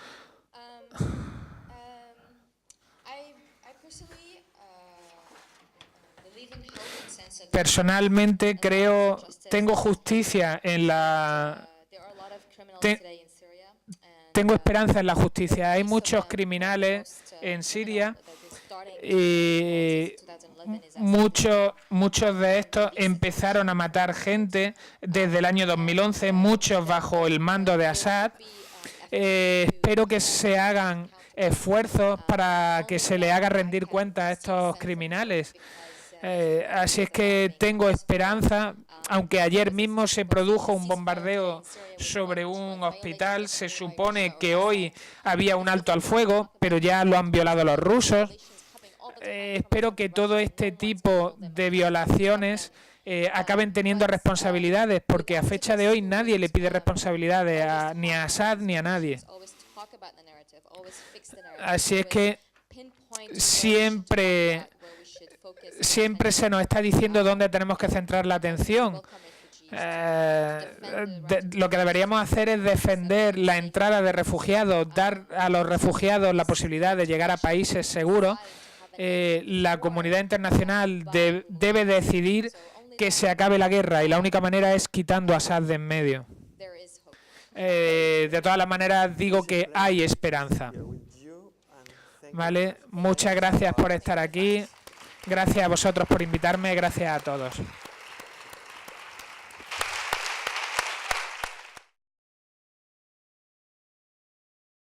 Personalmente tengo justicia en tengo esperanza en la justicia. Hay muchos criminales en Siria y muchos de estos empezaron a matar gente desde el año 2011, muchos bajo el mando de Assad. Espero que se hagan esfuerzos para que se le haga rendir cuenta a estos criminales. Así es que tengo esperanza, aunque ayer mismo se produjo un bombardeo sobre un hospital. Se supone que hoy había un alto al fuego, pero ya lo han violado los rusos. Espero que todo este tipo de violaciones acaben teniendo responsabilidades, porque a fecha de hoy nadie le pide responsabilidades ni a Assad ni a nadie. Así es que siempre se nos está diciendo dónde tenemos que centrar la atención. Lo que deberíamos hacer es defender la entrada de refugiados, dar a los refugiados la posibilidad de llegar a países seguros. La comunidad internacional debe decidir que se acabe la guerra y la única manera es quitando a Assad de en medio. De todas las maneras digo que hay esperanza. ¿Vale? Muchas gracias por estar aquí. Gracias a vosotros por invitarme. Gracias a todos.